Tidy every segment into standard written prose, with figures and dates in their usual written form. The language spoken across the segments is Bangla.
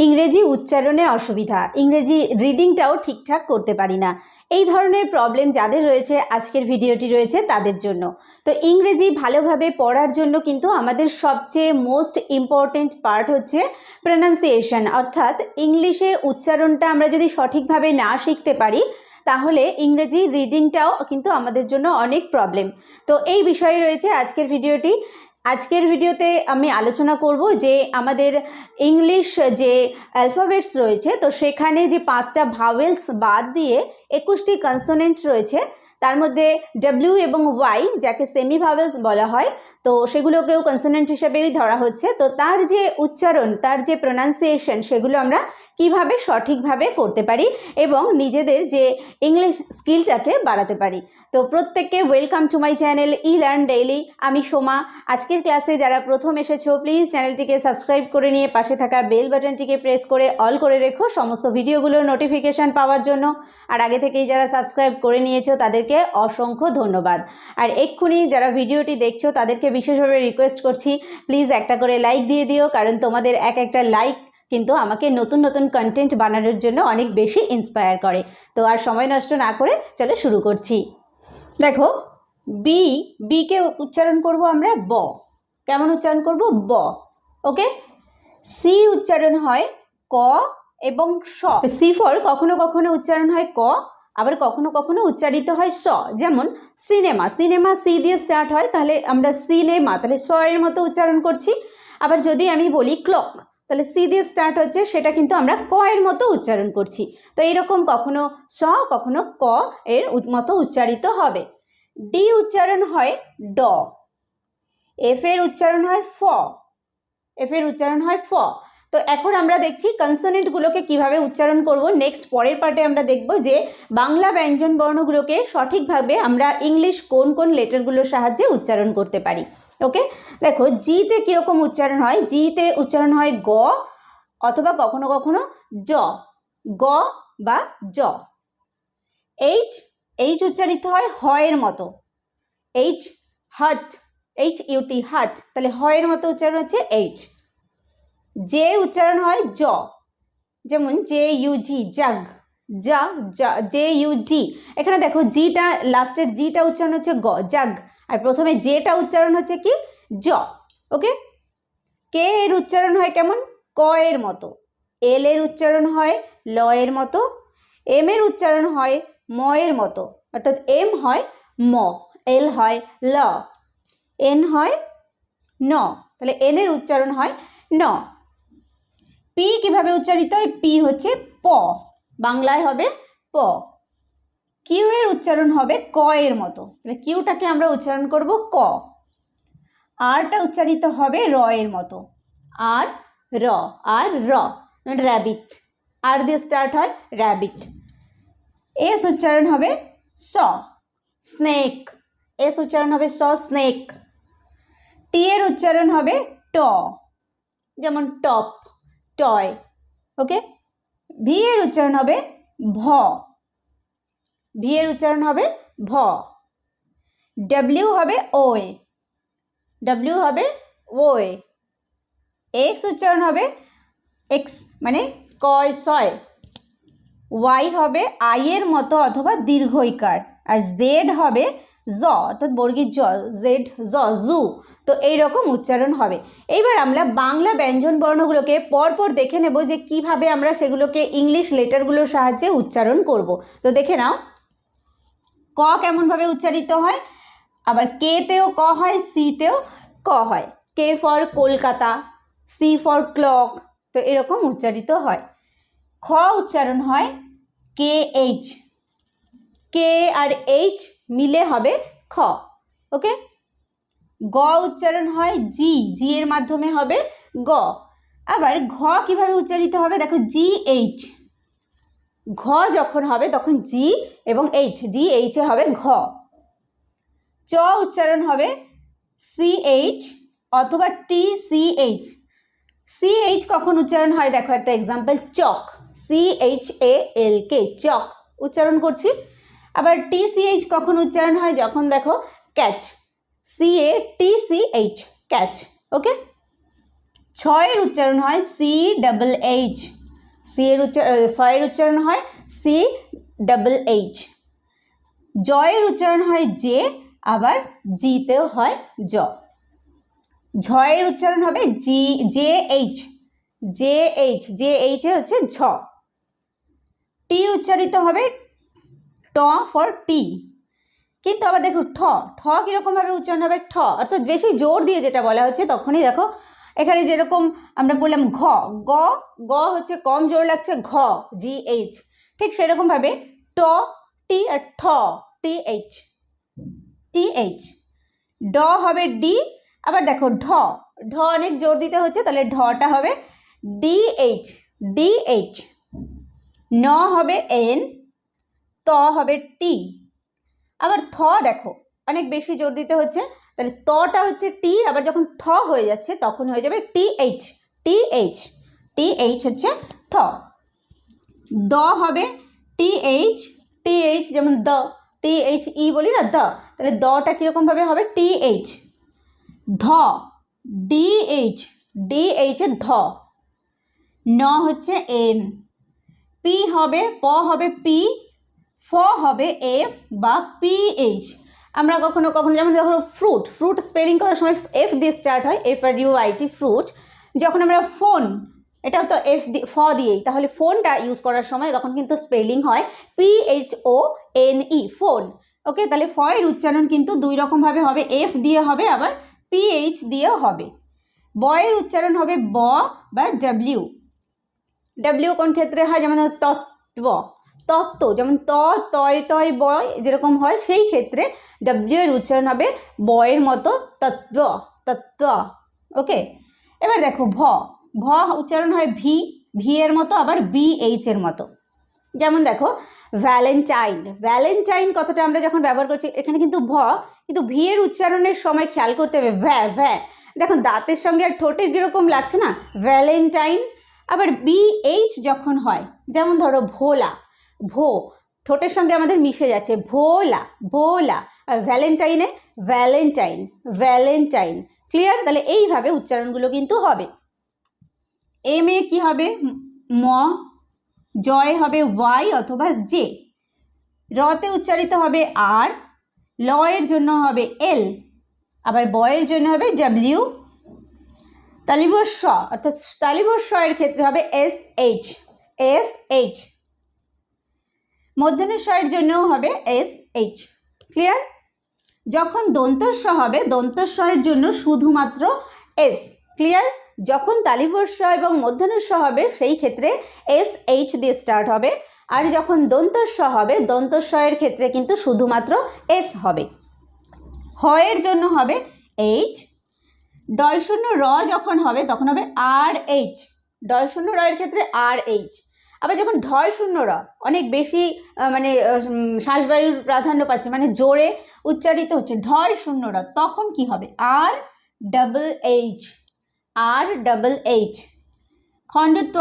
ইংরেজি উচ্চারণে অসুবিধা, ইংরেজি রিডিংটাও ঠিকঠাক করতে পারি না, এই ধরনের প্রবলেম যাদের রয়েছে আজকের ভিডিওটি রয়েছে তাদের জন্য। তো ইংরেজি ভালোভাবে পড়ার জন্য কিন্তু আমাদের সবচেয়ে মোস্ট ইম্পর্টেন্ট পার্ট হচ্ছে প্রনাউন্সিয়েশন, অর্থাৎ ইংলিশে উচ্চারণটা আমরা যদি সঠিকভাবে না শিখতে পারি তাহলে ইংরেজি রিডিংটাও কিন্তু আমাদের জন্য অনেক প্রবলেম। তো এই বিষয়ে রয়েছে আজকের ভিডিওটি। আজকের ভিডিওতে আমি আলোচনা করব যে আমাদের ইংলিশ যে অ্যালফাবেটস রয়েছে তো সেখানে যে 5টা ভাওয়েলস বাদ দিয়ে 21টি কনসোনেন্ট রয়েছে, তার মধ্যে ডব্লিউ এবং ওয়াই যাকে সেমি ভাওয়েলস বলা হয় তো সেগুলোকেও কনসোনেন্ট হিসেবেই ধরা হচ্ছে। তো তার যে উচ্চারণ, তার যে প্রনাউন্সিয়েশন সেগুলো আমরা কিভাবে সঠিকভাবে করতে পারি এবং নিজেদের যে ইংলিশ স্কিলটাকে বাড়াতে পারি। তো প্রত্যেককে welcome to my channel E learn daily. আমি সোমা। আজকের ক্লাসে যারা প্রথম এসেছো প্লিজ চ্যানেলটিকে সাবস্ক্রাইব করে নিয়ে পাশে থাকা বেল বাটনটিকে প্রেস করে অল করে রেখো সমস্ত ভিডিওগুলোর নোটিফিকেশান পাওয়ার জন্য। আর আগে থেকেই যারা সাবস্ক্রাইব করে নিয়েছো তাদেরকে অসংখ্য ধন্যবাদ। আর এক্ষুনি যারা ভিডিওটি দেখছো তাদেরকে বিশেষভাবে রিকোয়েস্ট করছি প্লিজ একটা করে লাইক দিয়ে দিও, কারণ তোমাদের একটা লাইক কিন্তু আমাকে নতুন নতুন কন্টেন্ট বানানোর জন্য অনেক বেশি ইন্সপায়ার করে। তো আর সময় নষ্ট না করে চলো শুরু করছি। দেখো বিকে উচ্চারণ করব আমরা ব। কেমন উচ্চারণ করব? ব। ওকে। সি উচ্চারণ হয় ক এবং স। সি ফর কখনো কখনো উচ্চারণ হয় ক, আবার কখনো কখনো উচ্চারিত হয় স। যেমন সিনেমা, সিনেমা সি দিয়ে স্টার্ট হয় তাহলে আমরা সিনেমা, তাহলে স এর মতো উচ্চারণ করছি। আবার যদি আমি বলি ক্লক, তাহলে সি দিয়ে স্টার্ট হচ্ছে, সেটা কিন্তু আমরা ক এর মতো উচ্চারণ করছি। তো এইরকম কখনো স কখনো ক এর মতো উচ্চারিত হবে। ডি উচ্চারণ হয় ড। এফ এর উচ্চারণ হয় ফ। এফ এর উচ্চারণ হয় ফ। তো এখন আমরা দেখছি কনসোনেন্টগুলোকে কিভাবে উচ্চারণ করব। নেক্সট পরের পার্টে আমরা দেখব যে বাংলা ব্যঞ্জন বর্ণগুলোকে সঠিকভাবে আমরা ইংলিশ কোন কোন লেটারগুলোর সাহায্যে উচ্চারণ করতে পারি। ওকে। দেখো জিতে কীরকম উচ্চারণ হয়? জিতে উচ্চারণ হয় গ অথবা কখনো কখনো জ, গ বা জ। এইচ, এইচ উচ্চারিত হয় হ এর মতো, এইচ হাট, এইচ ইউটি হাট, তাহলে হ এর মতো উচ্চারণ হচ্ছে এইচ। জে উচ্চারণ হয় জ, যেমন জে ইউ জি, জাগ, জা, জে ইউ জি। এখানে দেখো জিটা, লাস্টের জিটা উচ্চারণ হচ্ছে গ, জাগ, আর প্রথমে জেটা উচ্চারণ হচ্ছে কি জ। ওকে। কে এর উচ্চারণ হয় কেমন? ক এর মতো। এল এর উচ্চারণ হয় ল এর মতো। এম এর উচ্চারণ হয় ম এর মতো, অর্থাৎ এম হয় ম, এল হয় ল, এন হয় ন, তাহলে এন এর উচ্চারণ হয় ন। পি কিভাবে উচ্চারিত হয়? পি হচ্ছে প, বাংলায় হবে প। কিউ এর উচ্চারণ হবে ক এর মতো, তাহলে কিউটাকে আমরা উচ্চারণ করব ক। আরটা উচ্চারিত হবে র এর মতো, আর র, আর র, র্যাবিট, আর দিয়ে স্টার্ট হয় র্যাবিট। এস উচ্চারণ হবে স, স্নেক, এস উচ্চারণ হবে স, স্নেক। টি এর উচ্চারণ হবে ট, যেমন টপ, টয়। ওকে। ভি এর উচ্চারণ হবে ভ, ভি এর উচ্চারণ হবে ভ। ডব্লিউ হবে ওয়ে, ডব্লিউ হবে ওয়ে। এক্স উচ্চারণ হবে এক্স, মানে কয় সয়। ওয়াই হবে আই এর মতো অথবা দীর্ঘ ইকার, আর জেড হবে জ, অর্থাৎ বর্গীর জ, জেড জ, জু। তো এইরকম উচ্চারণ হবে। এইবার আমরা বাংলা ব্যঞ্জন বর্ণগুলোকে পরপর দেখে নেব যে কিভাবে আমরা সেগুলোকে ইংলিশ লেটারগুলোর সাহায্যে উচ্চারণ করব। তো দেখে নাও ক কেমনভাবে উচ্চারিত হয়। আবার কে তেও ক হয়, সি তেও ক হয়। K for Kolkata, C for clock, তো এরকম উচ্চারিত হয়। খ উচ্চারণ হয় কে এইচ, কে আর এইচ মিলে হবে খ। ওকে। গ উচ্চারণ হয় জি, জি এর মাধ্যমে হবে গ। আবার ঘ কিভাবে উচ্চারিত হবে? দেখো জি এইচ, ঘ যখন হবে তখন জি এবং এইচ, জি এইচে হবে ঘ। চ উচ্চারণ হবে সি এইচ অথবা T C H. C H কখন উচ্চারণ হয়? দেখো একটা example, chalk, C H A L K, chalk উচ্চারণ করছি। আবার টি সি এইচ কখন উচ্চারণ হয়? যখন দেখো ক্যাচ, সি এ টি সি এইচ, ক্যাচ। ওকে। চ ছয়ের উচ্চারণ হয় সি ডাবল এইচ, ছয়ের উচ্চারণ হয় সি ডাবল এইচ। জয়ের উচ্চারণ হয় জে, আবার জিতেও হয় জ। ঝয়ের উচ্চারণ হবে জি, J H, J H, J H A হচ্ছে ঝ। টি উচ্চারিত হবে ট ফর টি। কিন্তু আবার দেখো ঠ, ঠ কীরকমভাবে উচ্চারণ হবে ঠ, অর্থাৎ বেশি জোর দিয়ে যেটা বলা হচ্ছে তখনই দেখো এখানে যেরকম আমরা বললাম ঘ, গ, গ হচ্ছে কম জোর লাগছে ঘ, জি এইচ, ঠিক সেরকমভাবে ট, টি আর ঠ, টি এইচ, টি এইচ। ড হবে ডি, আবার দেখো ঢ, ঢ অনেক জোর দিতে হচ্ছে, তাহলে ঢটা হবে ডি এইচ, ডি এইচ। ন হবে এন, ত হবে টি। আবার থ দেখো অনেক বেশি জোর দিতে হচ্ছে, তাহলে তটা হচ্ছে টি, আবার যখন থ হয়ে যাচ্ছে তখন হয়ে যাবে T H, T H, T H হচ্ছে থ। দ হবে টি এইচ, টি এইচ যেমন দ, টি এইচ ই বলি না দ, তাহলে দটা কীরকমভাবে হবে টি এইচ। ধ, ডি এইচ, ডি এইচ ধ। ন হচ্ছে এন, পি হবে, প হবে পি, ফ হবে এফ বা পি এইচ। আমরা কখনো কখনো যেমন দেখো ফ্রুট, ফ্রুট স্পেলিং করার সময় এফ দিয়ে স্টার্ট হয়, F R U I T fruit. যখন আমরা ফোন, এটাও তো এফ ফ দিয়েই, তাহলে ফোনটা ইউজ করার সময় তখন কিন্তু স্পেলিং হয় P H O N E, phone. Okay, তাহলে ফ এর উচ্চারণ কিন্তু দুই রকমভাবে হবে, এফ দিয়ে হবে আবার পি এইচ দিয়েও হবে। ব এর উচ্চারণ হবে ব বা ডাব্লিউ। ডাব্লিউ কোন ক্ষেত্রে হয়, যেমন তত্ত্ব, তত্ত্ব যেমন ত, তয় তয় বয় যেরকম হয়, সেই ক্ষেত্রে ডাব্লিউ এর উচ্চারণ হবে বয়ের মতো তত্ত্ব, তত্ত্ব। ওকে, এবার দেখো ভ, ভ উচ্চারণ হয় ভি, ভি এর মতো আবার বি এইচ এর মতো। যেমন দেখো ভ্যালেন্টাইন, ভ্যালেন্টাইন কথাটা আমরা যখন ব্যবহার করছি এখানে কিন্তু ভ, কিন্তু ভি এর উচ্চারণের সময় খেয়াল করতে হবে ভ্যা, ভ্যা দেখুন দাঁতের সঙ্গে আর ঠোঁটের কীরকম লাগছে না, ভ্যালেন্টাইন। আবার বি এইচ যখন হয়, যেমন ধরো ভোলা, ভো ঠোঁটের সঙ্গে আমাদের মিশে যাচ্ছে, ভোলা, ভোলা। আর ভ্যালেন্টাইনে ভ্যালেন্টাইন, ভ্যালেন্টাইন। ক্লিয়ার? তাহলে এইভাবে উচ্চারণগুলো কিন্তু হবে। এম এ কি হবে ম, জয় হবে ওয়াই অথবা জে, রতে উচ্চারিত হবে আর, ল এর জন্য হবে এল, আবার বয়ের জন্য হবে ডাব্লিউ। তালিবস্ব অর্থাৎ তালিবস্ব এর ক্ষেত্রে হবে এস এইচ, এস এইচ। মূর্ধন্যস্বয়ের জন্যও হবে এস এইচ। ক্লিয়ার? যখন দন্তস্ব হবে দন্তস্বয়ের জন্য শুধুমাত্র এস। ক্লিয়ার? যখন তালিবস্ব এবং মূর্ধন্যস্ব হবে সেই ক্ষেত্রে এস এইচ দিয়ে স্টার্ট হবে, আর যখন দন্তস্ব হবে দন্তস্বয়ের ক্ষেত্রে কিন্তু শুধুমাত্র এস হবে। হ এর জন্য হবে এইচ, ডয় শূন্য র যখন হবে তখন হবে আর এইচ, ডয় শূন্য র এর ক্ষেত্রে আর এইচ। আবার যখন ঢয় শূন্য র অনেক বেশি মানে শ্বাসবায়ুর প্রাধান্য পাচ্ছে, মানে জোরে উচ্চারিত হচ্ছে ঢয় শূন্য র, তখন কি হবে আর ডাবল এইচ, আর ডাবল এইচ। খণ্ডত্ব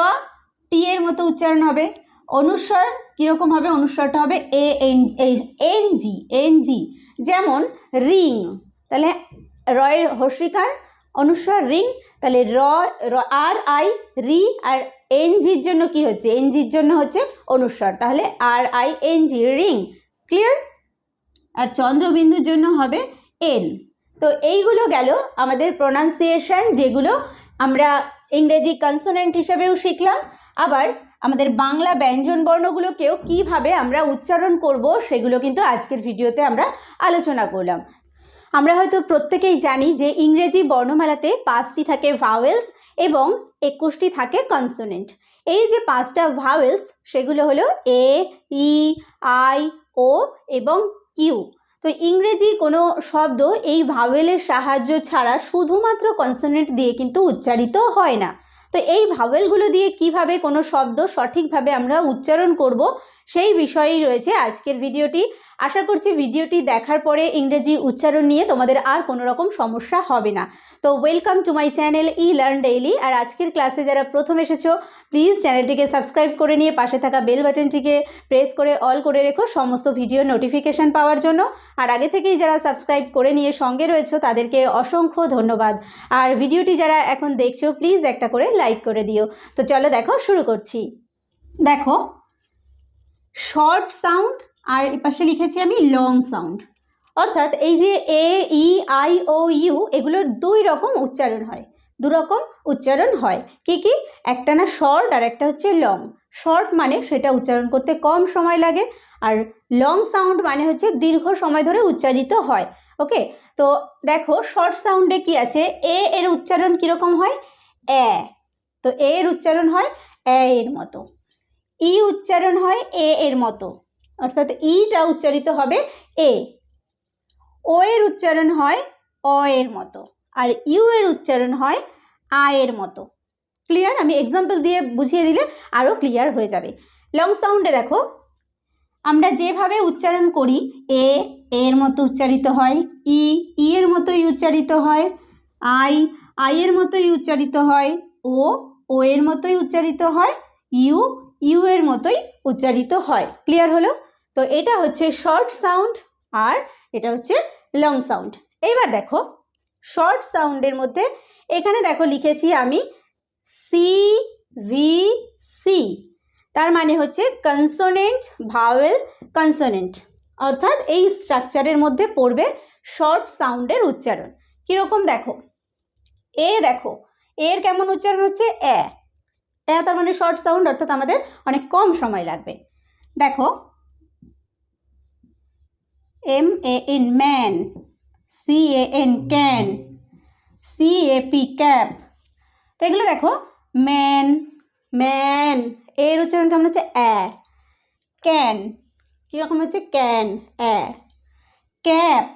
টি এর মতো উচ্চারণ হবে। অনুস্বর কীরকম হবে, অনুস্বরটা হবে A N, N G, N G. যেমন রিং, তাহলে রয়ের হর্ষিকার অনুস্বর রিং, তাহলে র, আর আই রি, আর এন জির জন্য কি হচ্ছে, এন জির জন্য হচ্ছে অনুস্বর, তাহলে R I N G, ring. Clear? আর চন্দ্রবিন্দুর জন্য হবে এন। তো এইগুলো গেল আমাদের প্রোনাউন্সিয়েশন, যেগুলো আমরা ইংরেজি কনসোনেন্ট হিসেবেও শিখলাম। আবার আমাদের বাংলা ব্যঞ্জন বর্ণগুলোকেও কিভাবে আমরা উচ্চারণ করব সেগুলো কিন্তু আজকের ভিডিওতে আমরা আলোচনা করলাম। আমরা হয়তো প্রত্যেকেই জানি যে ইংরেজি বর্ণমালাতে 5টি থাকে ভাওয়েলস এবং 21টি থাকে কনসোনেন্ট। এই যে 5টা ভাওয়েলস সেগুলো হলো এ, ই, আই, ও এবং কিউ। তো ইংরেজি কোনো শব্দ এই ভাওয়েলের সাহায্য ছাড়া শুধুমাত্র কনসোনেন্ট দিয়ে কিন্তু উচ্চারিত হয় না। তো এই ভাওয়েলগুলো দিয়ে কিভাবে কোনো শব্দ সঠিকভাবে আমরা উচ্চারণ করব সেই বিষয়েই রয়েছে আজকের ভিডিওটি। আশা করছি ভিডিওটি দেখার পরে ইংরেজি উচ্চারণ নিয়ে তোমাদের আর কোনো রকম সমস্যা হবে না। তো welcome to my channel E learn daily. আর আজকের ক্লাসে যারা প্রথম এসেছো প্লিজ চ্যানেলটিকে সাবস্ক্রাইব করে নিয়ে পাশে থাকা বেল বাটনটিকে প্রেস করে অল করে রেখো সমস্ত ভিডিও নোটিফিকেশান পাওয়ার জন্য। আর আগে থেকেই যারা সাবস্ক্রাইব করে নিয়ে সঙ্গে রয়েছো তাদেরকে অসংখ্য ধন্যবাদ। আর ভিডিওটি যারা এখন দেখছো প্লিজ একটা করে লাইক করে দিও। তো চলো দেখো শুরু করছি। দেখো শর্ট সাউন্ড আর এপাশে লিখেছি আমি লং সাউন্ড, অর্থাৎ এই যে এ ই আই ও ইউ এগুলোর দুই রকম উচ্চারণ হয়, দু রকম উচ্চারণ হয়। কি কি? একটা না শর্ট আর একটা হচ্ছে লং। শর্ট মানে সেটা উচ্চারণ করতে কম সময় লাগে, আর লং সাউন্ড মানে হচ্ছে দীর্ঘ সময় ধরে উচ্চারিত হয়। ওকে, তো দেখো শর্ট সাউন্ডে কি আছে, এ এর উচ্চারণ কীরকম হয়? এ। তো এ এর উচ্চারণ হয় এ এর মতো। ই উচ্চারণ হয় এ এর মতো, অর্থাৎ ইটা উচ্চারিত হবে এ। ও এর উচ্চারণ হয় অ এর মতো, আর ইউ এর উচ্চারণ হয় আ এর মতো। ক্লিয়ার? আমি এক্সাম্পল দিয়ে বুঝিয়ে দিলে আরও ক্লিয়ার হয়ে যাবে। লং সাউন্ডে দেখো আমরা যেভাবে উচ্চারণ করি, এ এর মতো উচ্চারিত হয়, ই এর মতোই উচ্চারিত হয়, আই এর মতোই উচ্চারিত হয়, ও এর মতোই উচ্চারিত হয়, ইউ এর মতোই উচ্চারিত হয়। ক্লিয়ার হলো? তো এটা হচ্ছে শর্ট সাউন্ড আর এটা হচ্ছে লং সাউন্ড। এইবার দেখো শর্ট সাউন্ডের মধ্যে এখানে দেখো লিখেছি আমি সি ভি সি, তার মানে হচ্ছে কনসোনেন্ট ভাওয়েল কনসোনেন্ট, অর্থাৎ এই স্ট্রাকচারের মধ্যে পড়বে শর্ট সাউন্ডের উচ্চারণ। কীরকম দেখো, এ দেখো এর কেমন উচ্চারণ হচ্ছে এ, তার মানে শর্ট সাউন্ড, অর্থাৎ আমাদের অনেক কম সময় লাগবে। দেখো M A N man, C A N can, C A P cap. তো এগুলো দেখো ম্যান ম্যান এর উচ্চারণ কেমন হচ্ছে এ। ক্যান কীরকম হচ্ছে ক্যান এ। ক্যাপ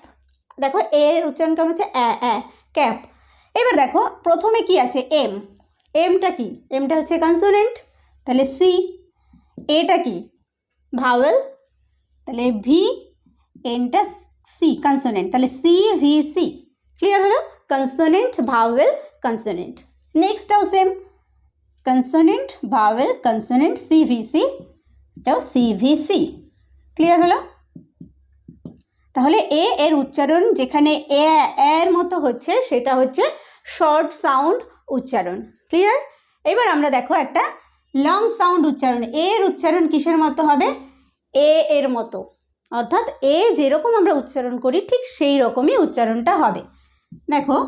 দেখো এর উচ্চারণ কেমন হচ্ছে এ ক্যাপ। এবার দেখো প্রথমে কি আছে এম, এমটা কি? এমটা হচ্ছে কনসোনেন্ট, তাহলে সি। এটা কি? ভাওয়েল, তাহলে ভি। এনটা সি কনসোনেন্ট, তাহলে সি ভি সি। ক্লিয়ার হলো? Consonant vowel consonant. নেক্সটটাও same, consonant vowel consonant C V C, এটাও সি ভি সি। ক্লিয়ার হলো? তাহলে এ এর উচ্চারণ যেখানে এ এর মতো হচ্ছে সেটা হচ্ছে শর্ট সাউন্ড উচ্চারণ। ক্লিয়ার? এবার আমরা দেখো একটা লং সাউন্ড উচ্চারণ। এর উচ্চারণ কিসের মতো হবে? এ এর মতো, অর্থাৎ এ যেরকম আমরা উচ্চারণ করি ঠিক সেই রকমই উচ্চারণটা হবে। দেখো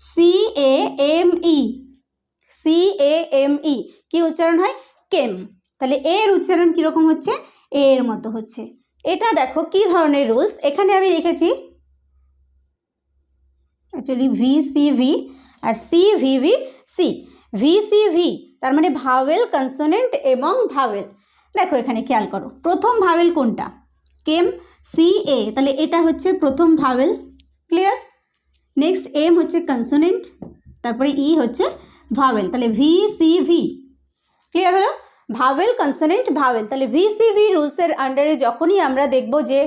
C A M E, C A M E কি উচ্চারণ হয়? কেম। তাহলে এর উচ্চারণ কীরকম হচ্ছে? এর মতো হচ্ছে। এটা দেখো কি ধরনের রুলস, এখানে আমি লিখেছি অ্যাকচুয়ালি ভি সি ভি আর C V V C. V C V তার মানে ভাওয়েল কনসোনেন্ট এবং ভাওয়েল। দেখো এখানে খেয়াল করো প্রথম ভাওয়েল কোনটা? কেম। সি এ, তাহলে এটা হচ্ছে প্রথম ভাওয়েল। ক্লিয়ার? নেক্সট এম হচ্ছে কনসোনেন্ট, তারপরে ই হচ্ছে ভাওয়েল, তাহলে ভি সি ভি। ক্লিয়ার হলো? Vowel consonant vowel. তাহলে ভি সি ভি রুলসের আন্ডারে যখনই আমরা দেখব যে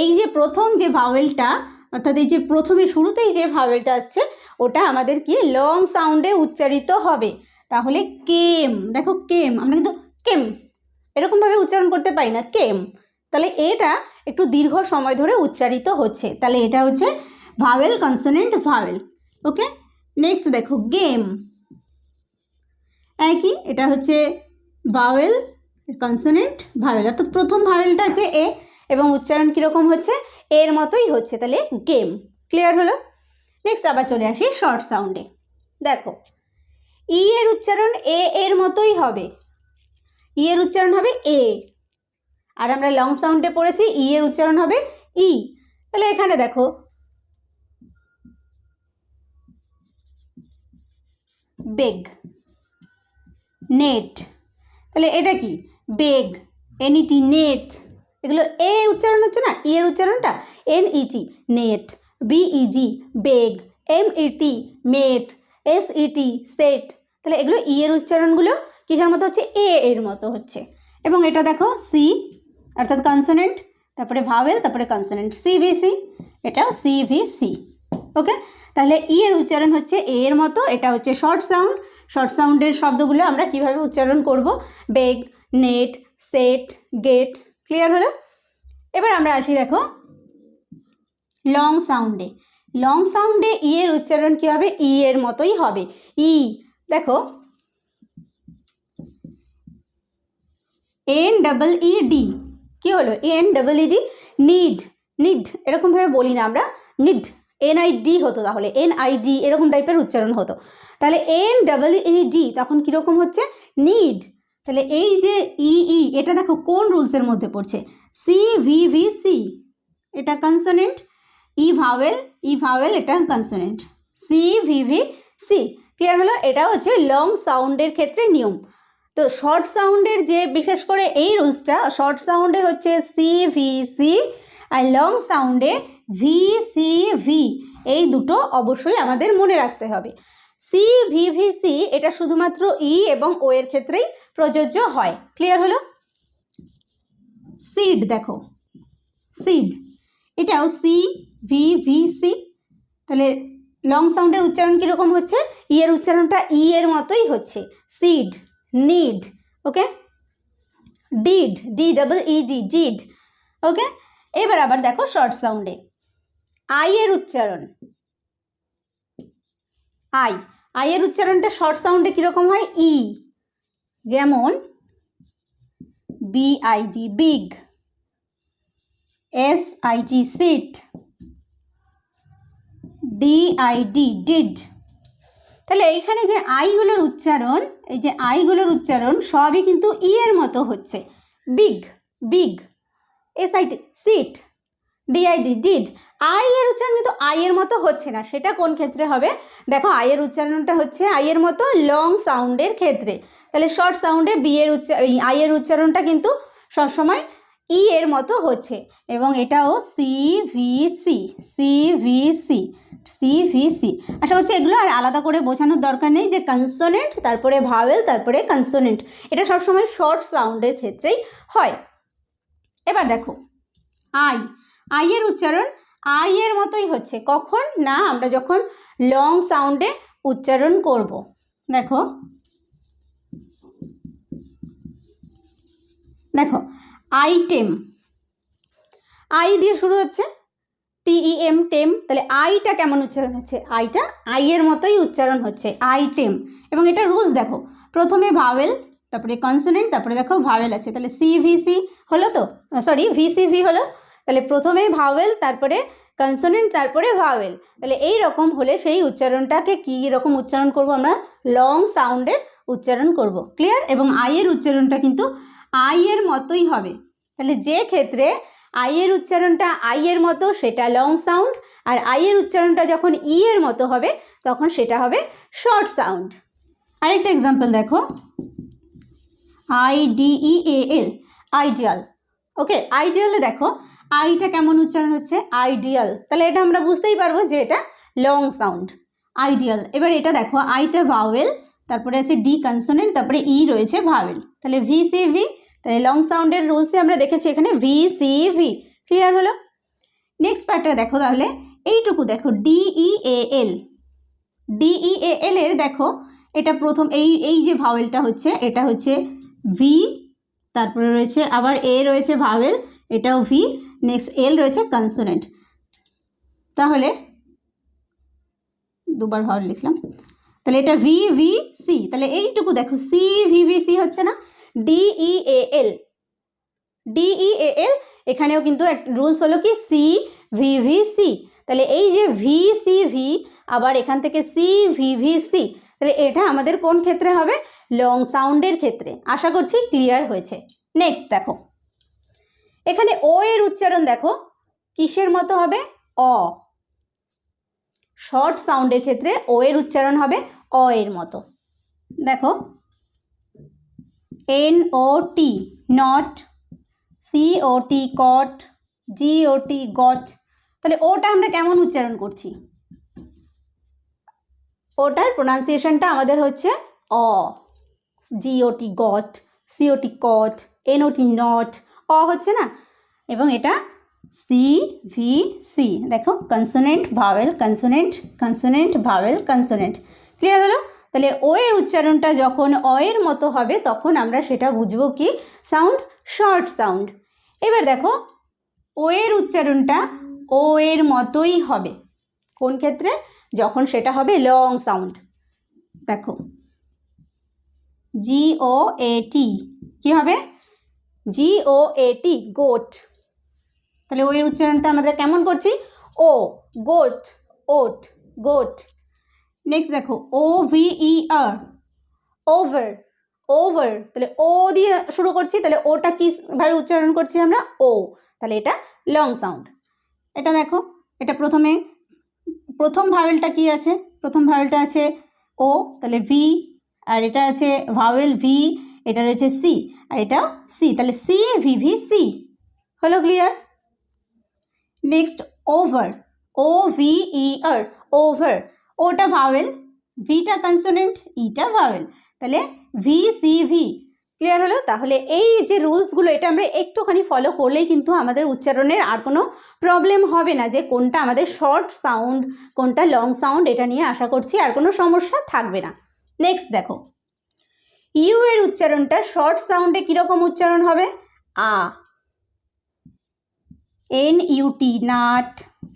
এই যে প্রথম যে ভাওয়েলটা, অর্থাৎ এই যে প্রথমে শুরুতেই যে ভাওয়েলটা আসছে ওটা আমাদের কি লং সাউন্ডে উচ্চারিত হবে। তাহলে কেম, দেখো কেম, আমরা কিন্তু কেম এরকমভাবে উচ্চারণ করতে পারি না, কেম। তাহলে এটা একটু দীর্ঘ সময় ধরে উচ্চারিত হচ্ছে, তাহলে এটা হচ্ছে ভাওয়েল কনসোনেন্ট ভাওয়েল। ওকে, নেক্সট দেখো গেম, একই, এটা হচ্ছে ভাওয়েল কনসোনেন্ট ভাওয়েল, অর্থাৎ প্রথম ভাওয়েলটা আছে এ এবং উচ্চারণ কীরকম হচ্ছে? এর মতোই হচ্ছে, তাহলে গেম। ক্লিয়ার হলো? নেক্সট আবার চলে আসি শর্ট সাউন্ডে। দেখো ই এর উচ্চারণ এ এর মতোই হবে, ই এর উচ্চারণ হবে এ। আর আমরা লং সাউন্ডে পড়েছি ই এর উচ্চারণ হবে ই। তাহলে এখানে দেখো বেগ, নেট, তাহলে এটা কি? বেগ, এনইটি নেট। এগুলো এ উচ্চারণ হচ্ছে না, ই এর উচ্চারণটা এনইটি নেট, বিইজি বেগ, এমইটি মেট, এসইটি সেট। তাহলে এগুলো ই এর উচ্চারণগুলো কিসের মতো হচ্ছে, এ এর মতো হচ্ছে। এবং এটা দেখো সি অর্থাৎ কনসোনেন্ট, তারপরে ভাওয়েল, তারপরে কনসোনেন্ট, সিভিসি, এটাও সিভিসি। ওকে, তাহলে ই এর উচ্চারণ হচ্ছে এ এর মতো, এটা হচ্ছে শর্ট সাউন্ড। শর্ট সাউন্ডের শব্দগুলো আমরা কিভাবে উচ্চারণ করব, বেগ, নেট, সেট, গেট। ক্লিয়ার হলো? এবার আমরা আসি দেখো লং সাউন্ডে। লং সাউন্ডে ই এর উচ্চারণ কী হবে, ই এর মতোই হবে। ই দেখো এন ডাবল ই ডি, কী হলো N double E D, need, need এরকমভাবে বলি না আমরা, নিড, NID হতো, তাহলে NID এরকম টাইপের উচ্চারণ হতো। তাহলে NEED তখন কীরকম হচ্ছে, নিড। তাহলে এই যে ই এটা দেখো কোন রুলসের মধ্যে পড়ছে, CVVC, এটা কনসোনেন্ট, ই ভাওয়েল এটা কনসোনেন্ট, CVVC। ক্লিয়ার হলো? এটা হচ্ছে লং সাউন্ডের ক্ষেত্রে নিয়ম। তো শর্ট সাউন্ডের যে বিশেষ করে এই রুলসটা, শর্ট সাউন্ডে হচ্ছে CVC আর লং সাউন্ডে VCV, এই দুটো অবশ্যই আমাদের মনে রাখতে হবে। CVVC এটা শুধুমাত্র ই এবং ও এর ক্ষেত্রেই প্রযোজ্য হয়। ক্লিয়ার হলো? সিড দেখো, সিড এটাও CVVC। তাহলে লং সাউন্ডের উচ্চারণ কীরকম হচ্ছে, ই এর উচ্চারণটা ই এর মতোই হচ্ছে, seed, need. Okay, deed, DEED, deed. Okay, এবার আবার দেখো শর্ট সাউন্ডে আই এর উচ্চারণ, আই এর উচ্চারণটা শর্ট সাউন্ডে কীরকম হয়, ই, যেমন BIG, big, SIT, sit, DID, did. তাহলে এইখানে যে আইগুলোর উচ্চারণ, এই যে আইগুলোর উচ্চারণ সবই কিন্তু ই এর মতো হচ্ছে, big, big, SIT, sit, DID, did. I এর উচ্চারণ কিন্তু আই এর মতো হচ্ছে না, সেটা কোন ক্ষেত্রে হবে দেখো, আই এর উচ্চারণটা হচ্ছে আই এর মতো লং সাউন্ডের ক্ষেত্রে। তাহলে শর্ট সাউন্ডে আই এর উচ্চারণটা কিন্তু সবসময় ই এর মতো হচ্ছে, এবং এটাও CVC, CVC, CVC। আশা করছি এগুলো আর আলাদা করে বোঝানোর দরকার নেই যে কনসোনেন্ট তারপরে ভাওয়েল তারপরে কনসোনেন্ট, এটা সবসময় শর্ট সাউন্ডের ক্ষেত্রেই হয়। এবার দেখো আই এর উচ্চারণ আই এর মতোই হচ্ছে, কখন না আমরা যখন লং সাউন্ডে উচ্চারণ করব। দেখো দেখো আইটেম, আই দিয়ে শুরু হচ্ছে, TEM, টেম। তাহলে আইটা কেমন উচ্চারণ হচ্ছে, আইটা আই এর মতোই উচ্চারণ হচ্ছে, আইটেম। এবং এটা রুলস দেখো, প্রথমে ভাওয়েল, তারপরে কনসোনেন্ট, তারপরে দেখো ভাওয়েল আছে, তাহলে CVC হলো, তো সরি VCV হলো। তাহলে প্রথমে ভাওয়েল, তারপরে কনসোনেন্ট, তারপরে ভাওয়েল। তাহলে এই রকম হলে সেই উচ্চারণটাকে কী রকম উচ্চারণ করব আমরা, লং সাউন্ডের উচ্চারণ করব। ক্লিয়ার? এবং আই এর উচ্চারণটা কিন্তু আই এর মতোই হবে। তাহলে যে ক্ষেত্রে আই এর উচ্চারণটা আই এর মতো সেটা লং সাউন্ড, আর আই এর উচ্চারণটা যখন ই এর মতো হবে তখন সেটা হবে শর্ট সাউন্ড। আরেকটা এক্সাম্পল দেখো, IDEAL, আইডিয়াল। ওকে, আইডিয়ালে দেখো আইটা কেমন উচ্চারণ হচ্ছে, আইডিয়াল। তাহলে এটা আমরা বুঝতেই পারবো যে এটা লং সাউন্ড, আইডিয়াল। এবার এটা দেখো আইটা ভাওয়েল, তারপরে আছে ডি কনসোনেন্ট, তারপরে ই রয়েছে ভাওয়েল, তাহলে VCV। তাহলে লং সাউন্ডের রুলসে আমরা দেখেছি এখানে VCV। ক্লিয়ার হলো? নেক্সট পার্টটা দেখো, তাহলে এইটুকু দেখো DEAL, DEAL এর দেখো এটা প্রথম এই যে ভাওয়েলটা হচ্ছে এটা হচ্ছে ভি, তারপরে রয়েছে আবার এ রয়েছে ভাওয়েল, এটাও ভি, নেক্সট এল রয়েছে কনসোনেন্ট। তাহলে দুবার ভাওয়েল লিখলাম, তাহলে এটা VVC। তাহলে এইটুকু দেখো CVVC হচ্ছে না, DEAL, DEAL এখানেও কিন্তু এক রুলস হলো কি CVVC। তাহলে এই যে VCV আবার এখান থেকে CVVC, তাহলে এটা আমাদের কোন ক্ষেত্রে হবে, লং সাউন্ডের ক্ষেত্রে। আশা করছি ক্লিয়ার হয়েছে। নেক্সট দেখো এখানে ও এর উচ্চারণ দেখো কিসের মতো হবে, অ। শর্ট সাউন্ডের ক্ষেত্রে ও এর উচ্চারণ হবে অ এর মতো। দেখো NOT, not, COT, cot, GOT, got. তাহলে ওটা আমরা কেমন উচ্চারণ করছি, ওটার প্রোনাউন্সিয়েশনটা আমাদের হচ্ছে অ, G O T got, C O T cot, N O T not, অ হচ্ছে না, এবং এটা সি ভি সি, দেখো consonant vowel consonant consonant vowel consonant. Clear হলো? তাহলে ও এর উচ্চারণটা যখন অ এর মতো হবে তখন আমরা সেটা বুঝবো কি সাউন্ড, শর্ট সাউন্ড। এবার দেখো ও এর উচ্চারণটা ও এর মতোই হবে কোন ক্ষেত্রে, যখন সেটা হবে লং সাউন্ড। দেখো জি ও এ টি, কী হবে? জি ও এ টি, গোট। তাহলে ও এর উচ্চারণটা আমরা কেমন করছি? ও, গোট, ওট, গোট। নেক্সট দেখো ও ভি ই আর, ওভার, ওভার। তাহলে ও দিয়ে শুরু করছি, তাহলে ওটা কীভাবে উচ্চারণ করছি আমরা? ও, তাহলে এটা লং সাউন্ড। এটা দেখো, এটা প্রথম ভাওয়েলটা কি আছে? প্রথম ভাওয়েলটা আছে ও, তাহলে ভি, আর এটা আছে ভাওয়েল ভি, এটা রয়েছে সি, আর এটাও সি, তাহলে সি ভি ভি সি। হলো ক্লিয়ার? নেক্সট ওভার, ও ভি ই আর, ওভার। ওটা ভাওয়েল, ভিটা কনসোনেন্ট, ইটা ভাওয়েল, তাহলে ভি সি ভি। ক্লিয়ার হলো? তাহলে এই যে রুলসগুলো এটা আমরা একটুখানি ফলো করলেই কিন্তু আমাদের উচ্চারণের আর কোনো প্রবলেম হবে না, যে কোনটা আমাদের শর্ট সাউন্ড কোনটা লং সাউন্ড, এটা নিয়ে আশা করছি আর কোনো সমস্যা থাকবে না। নেক্সট দেখো ইউ এর উচ্চারণটা শর্ট সাউন্ডে কীরকম উচ্চারণ হবে? আ, N U T nut,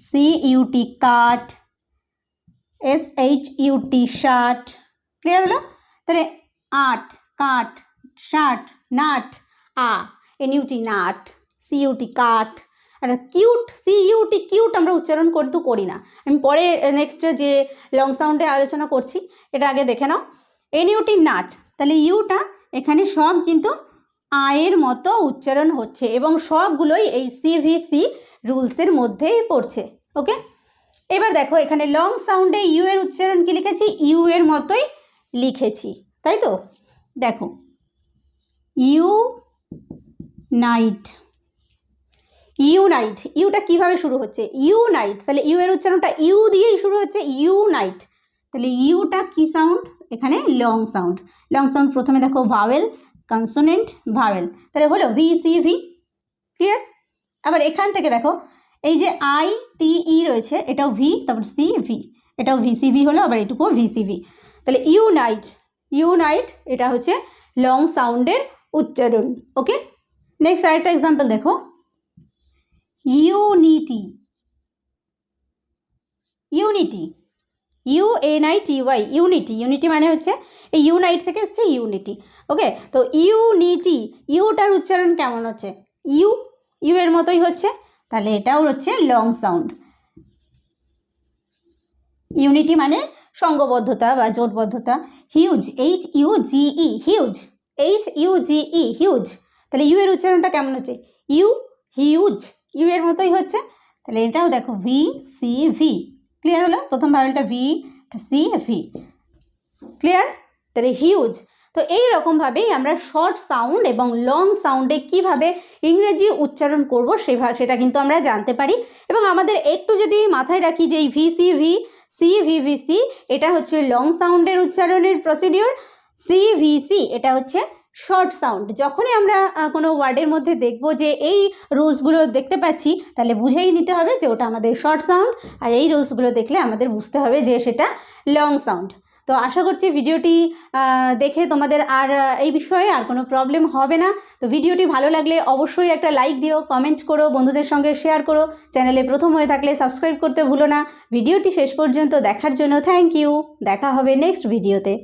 C U T cut, S H U T shut. Clear হলো? তাহলে আট, কাট, শার্ট, নাট, আ, N U T nut, C U T cut. আর কিউট, সি ইউটি কিউট আমরা উচ্চারণ কিন্তু করি না, আমি পরে নেক্সট যে লং সাউন্ডে আলোচনা করছি এটা আগে দেখে নাও। এন ইউটি নাট, তাহলে ইউটা এখানে সব কিন্তু আয়ের মতো উচ্চারণ হচ্ছে এবং সবগুলোই এই সিভিসি রুলসের মধ্যেই পড়ছে। ওকে, এবার দেখো এখানে লং সাউন্ডে ইউ এর উচ্চারণ কি লিখেছি? ইউ এর মতোই লিখেছি, তাই তো? দেখো ইউ নাইট, ইউনাইট, ইউটা কিভাবে শুরু হচ্ছে? ইউনাইট, তাহলে ইউ এর উচ্চারণটা ইউ দিয়েই শুরু হচ্ছে, ইউনাইট। তাহলে ইউটা কি সাউন্ড? এখানে লং সাউন্ড। লং সাউন্ড প্রথমে দেখো ভাওয়েল কনসোনেন্ট ভাওয়েল, তাহলে হলো ভি সি ভি। ক্লিয়ার? আবার এখান থেকে দেখো এই যে আই টি ই রয়েছে, এটাও ভি, তারপর সি ভি, এটাও ভি সি ভি হলো, আবার এটুকুও ভি সি ভি। তাহলে ইউনাইট, ইউনাইট এটা হচ্ছে লং সাউন্ডের উচ্চারণ। ওকে, নেক্সট আরেকটা এক্সাম্পল দেখো ইউনিটি, ইউনিটি, ইউএনআইটিওয়াই, ইউনিটি। ইউনিটি মানে হচ্ছে এই ইউনাইট থেকে এসছে ইউনিটি। ওকে, তো ইউনিটি, ইউটার উচ্চারণ কেমন হচ্ছে? ইউ, ইউ এর মতোই হচ্ছে, তাহলে এটাও হচ্ছে লং সাউন্ড। ইউনিটি মানে সঙ্গবদ্ধতা বা জোটবদ্ধতা। হিউজ, এইচ ইউ জি ই, হিউজ, এইচ ইউ জি ই, হিউজ। তাহলে ইউ এর উচ্চারণটা কেমন হচ্ছে? ইউ, হিউজ, ইউ এর মতোই হচ্ছে, তাহলে এটাও দেখো ভি সি ভি। ক্লিয়ার হলো? প্রথম ভাওয়েলটা ভি, সি ভি। ক্লিয়ার? তাহলে হিউজ। তো এই রকমভাবেই আমরা শর্ট সাউন্ড এবং লং সাউন্ডে কিভাবে ইংরেজি উচ্চারণ করব সেটা কিন্তু আমরা জানতে পারি, এবং আমাদের একটু যদি মাথায় রাখি যে এই V C V, C V V C এটা হচ্ছে লং সাউন্ডের উচ্চারণের প্রসিডিওর, সি ভি সি এটা হচ্ছে শর্ট সাউন্ড। যখনই আমরা কোনো ওয়ার্ডের মধ্যে দেখব যে এই রুলসগুলো দেখতে পাচ্ছি, তাহলে বুঝেই নিতে হবে যে ওটা আমাদের শর্ট সাউন্ড, আর এই রুলসগুলো দেখলে আমাদের বুঝতে হবে যে সেটা লং সাউন্ড। তো আশা করছি ভিডিওটি দেখে তোমাদের আর এই বিষয়ে আর কোনো প্রবলেম হবে না। তো ভিডিওটি ভালো লাগলে অবশ্যই একটা লাইক দিও, কমেন্ট করো, বন্ধুদের সঙ্গে শেয়ার করো, চ্যানেলে প্রথম হয়ে থাকলে সাবস্ক্রাইব করতে ভুলো না। ভিডিওটি শেষ পর্যন্ত দেখার জন্য থ্যাংক ইউ। দেখা হবে নেক্সট ভিডিওতে।